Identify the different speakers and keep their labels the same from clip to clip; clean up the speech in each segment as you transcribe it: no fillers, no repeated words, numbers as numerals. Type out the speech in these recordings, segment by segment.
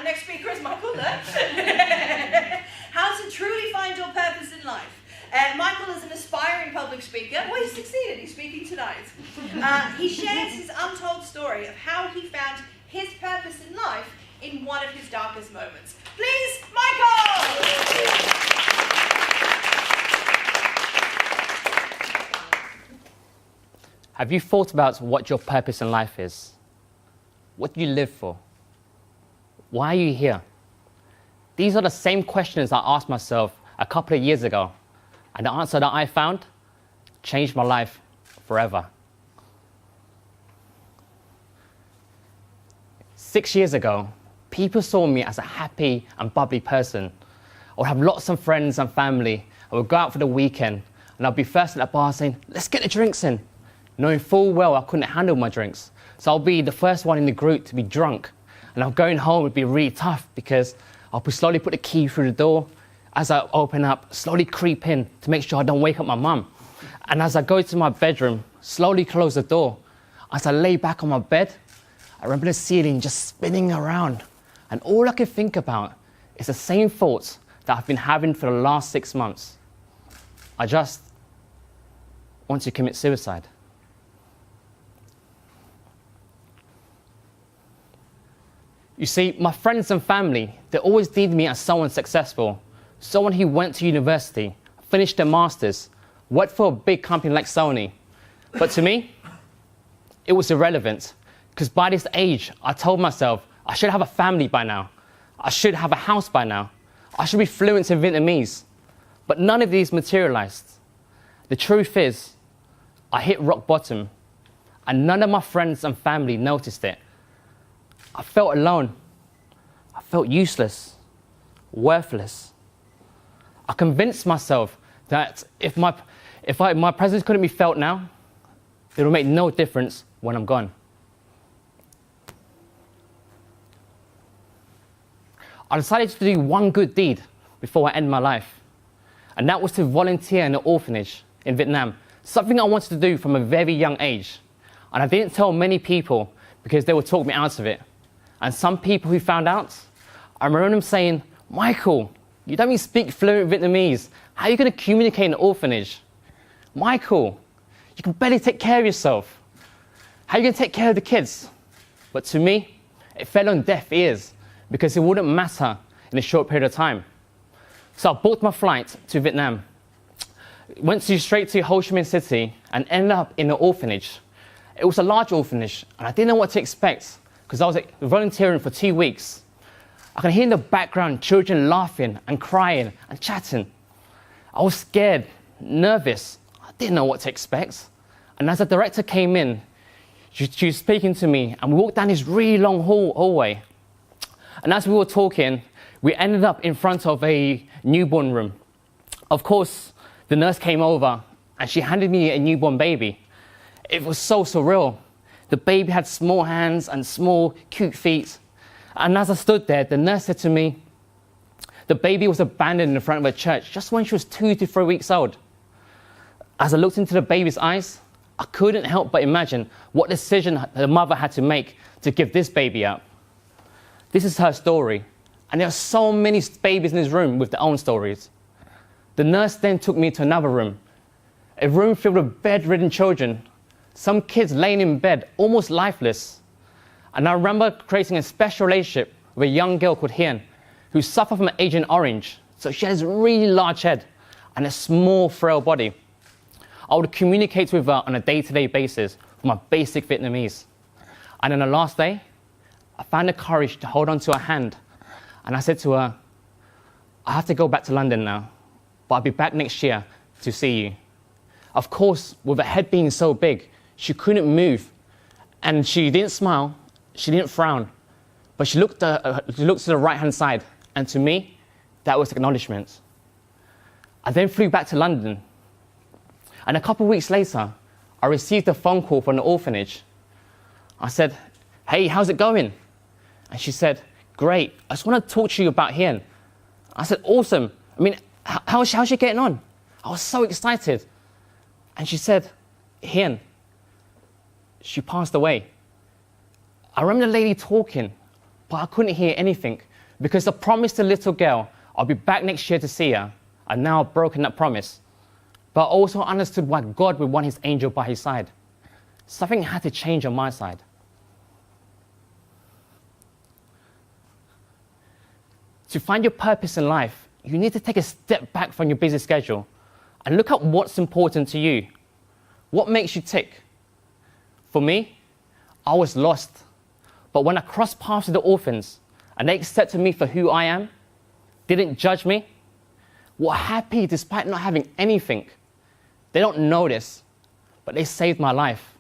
Speaker 1: Our next speaker is Michael. How to truly find your purpose in life. Michael is an aspiring public speaker. Well, he's succeeded. He's speaking tonight. He shares his untold story of how he found his purpose in life in one of his darkest moments. Please, Michael!
Speaker 2: Have you thought about what your purpose in life is? What do you live for? Why are you here? These are the same questions I asked myself a couple of years ago, and the answer that I found changed my life forever. 6 years ago, people saw me as a happy and bubbly person. I would have lots of friends and family. I would go out for the weekend, and I'd be first at the bar saying, "Let's get the drinks in," knowing full well I couldn't handle my drinks. So I'll be the first one in the group to be drunk. And I'm going home would be really tough because I'll slowly put the key through the door. As I open up, slowly creep in to make sure I don't wake up my mum. And as I go to my bedroom, slowly close the door. As I lay back on my bed, I remember the ceiling just spinning around. And all I could think about is the same thoughts that I've been having for the last 6 months. I just want to commit suicide. You see, my friends and family, they always deemed me as someone successful, someone who went to university, finished their masters, worked for a big company like Sony. But to me, it was irrelevant, because by this age, I told myself I should have a family by now. I should have a house by now. I should be fluent in Vietnamese. But none of these materialized. The truth is, I hit rock bottom, and none of my friends and family noticed it. I felt alone. I felt useless, worthless. I convinced myself that if my presence couldn't be felt now, it will make no difference when I'm gone. I decided to do one good deed before I end my life, and that was to volunteer in an orphanage in Vietnam, something I wanted to do from a very young age. And I didn't tell many people because they would talk me out of it. And some people who found out, I remember them saying, "Michael, you don't even speak fluent Vietnamese. How are you going to communicate in an orphanage? Michael, you can barely take care of yourself. How are you going to take care of the kids?" But to me, it fell on deaf ears because it wouldn't matter in a short period of time. So I booked my flight to Vietnam, went straight to Ho Chi Minh City and ended up in an orphanage. It was a large orphanage and I didn't know what to expect, because I was volunteering for 2 weeks. I can hear in the background children laughing and crying and chatting. I was scared, nervous. I didn't know what to expect. And as the director came in, she was speaking to me, and we walked down this really long hallway. And as we were talking, we ended up in front of a newborn room. Of course, the nurse came over and she handed me a newborn baby. It was so surreal. The baby had small hands and small, cute feet. And as I stood there, the nurse said to me, the baby was abandoned in front of a church just when she was 2 to 3 weeks old. As I looked into the baby's eyes, I couldn't help but imagine what decision the mother had to make to give this baby up. This is her story. And there are so many babies in this room with their own stories. The nurse then took me to another room, a room filled with bedridden children. Some kids laying in bed, almost lifeless. And I remember creating a special relationship with a young girl called Hien, who suffered from Agent Orange. So she has a really large head and a small, frail body. I would communicate with her on a day-to-day basis with my basic Vietnamese. And on the last day, I found the courage to hold onto her hand. And I said to her, "I have to go back to London now, but I'll be back next year to see you." Of course, with her head being so big, she couldn't move, and she didn't smile, she didn't frown, but she looked to the right-hand side, and to me, that was acknowledgement. I then flew back to London, and a couple of weeks later, I received a phone call from the orphanage. I said, "Hey, how's it going?" And she said, "Great, I just want to talk to you about Hien." I said, "Awesome. I mean, how's she getting on?" I was so excited. And she said, "Hien, she passed away." I remember the lady talking, but I couldn't hear anything Because I promised the little girl I'll be back next year to see her, and now I've broken that promise. But I also understood why God would want his angel by his side. Something had to change on my side. To find your purpose in life, you need to take a step back from your busy schedule and look at what's important to you. What makes you tick? For me, I was lost. But when I crossed paths with the orphans and they accepted me for who I am, didn't judge me, were happy despite not having anything. They don't know this, but they saved my life.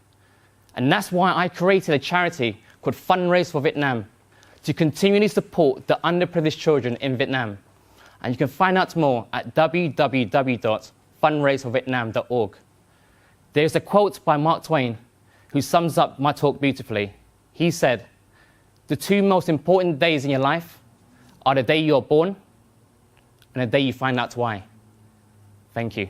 Speaker 2: And that's why I created a charity called Fundraise for Vietnam to continually support the underprivileged children in Vietnam. And you can find out more at www.fundraiseforvietnam.org. There's a quote by Mark Twain who sums up my talk beautifully. He said, "The two most important days in your life are the day you're born and the day you find out why." Thank you.